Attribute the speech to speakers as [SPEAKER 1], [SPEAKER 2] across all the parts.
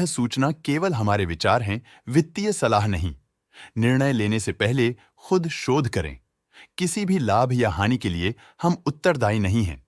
[SPEAKER 1] सूचना केवल हमारे विचार हैं, वित्तीय सलाह नहीं। निर्णय लेने से पहले खुद शोध करें। किसी भी लाभ या हानि के लिए हम उत्तरदायी नहीं हैं।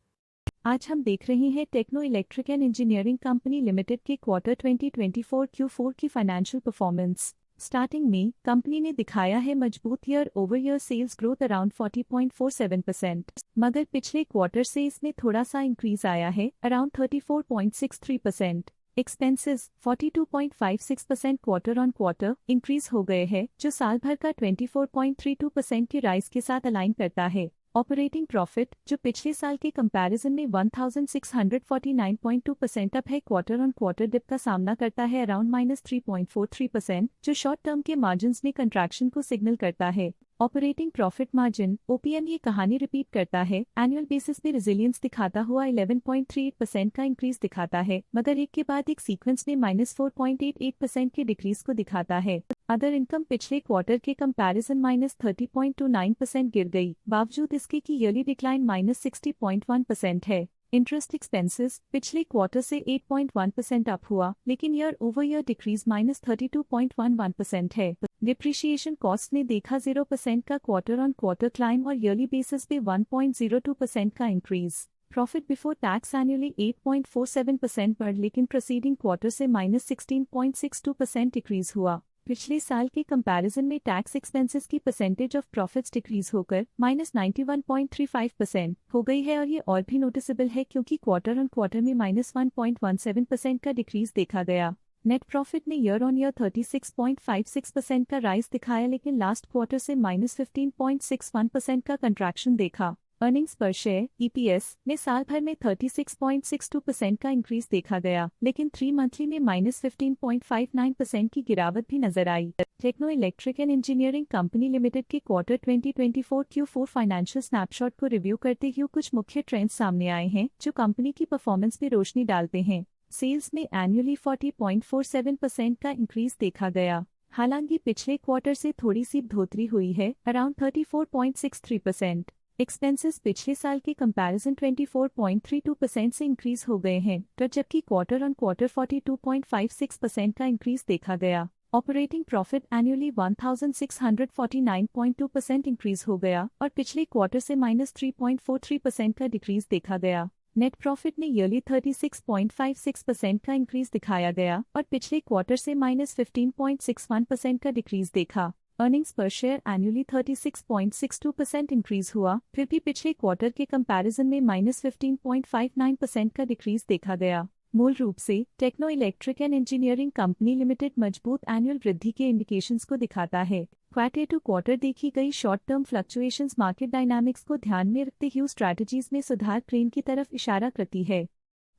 [SPEAKER 2] आज हम देख रहे हैं Techno Electric and Engineering Company Limited के क्वार्टर 2024 Q4 की फाइनेंशियल परफॉर्मेंस। स्टार्टिंग में कंपनी ने दिखाया है मजबूत year over year sales growth around 40.47%, मगर पिछले क्वार्टर से इसमें थोड़ा सा इंक्रीज आया है around 34.63%। Expenses 42.56% quarter on quarter increase हो गए हैं, जो साल भर का 24.32% के राइज के साथ अलाइन करता है। ऑपरेटिंग प्रॉफिट, जो पिछले साल के कंपैरिजन में 1649.2% अप है, क्वार्टर ऑन क्वार्टर डिप का सामना करता है अराउंड -3.43%, जो शॉर्ट टर्म के मार्जिन्स में कंट्रैक्शन को सिग्नल करता है। ऑपरेटिंग प्रॉफिट मार्जिन OPM ये कहानी रिपीट करता है, एनुअल बेसिस पे रेजिलियंस दिखाता हुआ 11.38% का इंक्रीज दिखाता है, मगर एक के बाद एक सीक्वेंस में -4.88% के डिक्रीज को दिखाता है। अदर इनकम पिछले क्वार्टर के कंपैरिजन -30.29% गिर गई, बावजूद इसके कि ईयरली डिक्लाइन -60.1% है। इंटरेस्ट एक्सपेंसेस पिछले क्वार्टर से 8.1% अप हुआ, लेकिन ईयर ओवर ईयर डिक्रीज -32.11% है। डिप्रिशिएशन कॉस्ट ने देखा 0% का क्वार्टर ऑन क्वार्टर क्लाइम और ईयरली बेसिस पे 1.02% का increase. Profit before tax annually 8.47% बढ़, लेकिन प्रीसीडिंग क्वार्टर से -16.62% डिक्रीज हुआ। पिछले साल के कंपैरिजन में टैक्स एक्सपेंसेस की परसेंटेज ऑफ प्रॉफिट्स डिक्रीज होकर -91.35% हो गई है, और ये और भी नोटिसेबल है क्योंकि क्वार्टर ऑन क्वार्टर में -1.17% का डिक्रीज देखा गया। नेट प्रॉफिट ने ईयर ऑन ईयर 36.56% का राइज दिखाया, लेकिन लास्ट क्वार्टर से -15.61% का कंट्रैक्शन देखा। अर्निंग्स पर शेयर EPS में साल भर में 36.62% का इंक्रीज देखा गया, लेकिन 3 मंथली में -15.59% की गिरावट भी नजर आई। Techno Electric and Engineering Company Limited के क्वार्टर 2024 Q4 फाइनेंशियल स्नैपशॉट को रिव्यू करते हुए कुछ मुख्य ट्रेंड्स सामने आए हैं, जो कंपनी की परफॉर्मेंस में रोशनी डालते हैं। सेल्स में एनुअली 40.47% का इंक्रीज देखा गया, हालांकि पिछले क्वार्टर से थोड़ी सी बढ़ोतरी हुई है अराउंड 34.63%। एक्सपेंसेस पिछले साल के कंपैरिजन 24.32% से इंक्रीज हो गए हैं, तो जबकि क्वार्टर ऑन क्वार्टर 42.56% का इंक्रीज देखा गया। ऑपरेटिंग प्रॉफिट एनुअली 1649.2% इंक्रीज हो गया और पिछले क्वार्टर से -3.43% का डिक्रीज देखा गया। नेट प्रॉफिट ने ईयरली 36.56% का इंक्रीज दिखाया गया और पिछले क्वार्टर से -15.61% का डिक्रीज देखा। अर्निंग्स पर शेयर एनुअली 36.62% इंक्रीज हुआ, फिर भी पिछले क्वार्टर के कंपैरिजन में -15.59% का डिक्रीज देखा गया। मूल रूप से Techno Electric and Engineering Company Limited मजबूत एनुअल वृद्धि के इंडिकेशंस को दिखाता है। क्वार्टर टू क्वार्टर देखी गई short term fluctuations market dynamics को ध्यान में रखते हुए स्ट्रैटेजीज में सुधार ट्रेंड की तरफ इशारा करती है।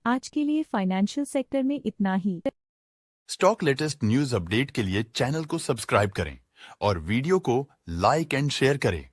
[SPEAKER 2] आज के लिए फाइनेंशियल सेक्टर में इतना ही।
[SPEAKER 1] स्टॉक लेटेस्ट न्यूज अपडेट के लिए चैनल को सब्सक्राइब करें और वीडियो को लाइक एंड शेयर करें।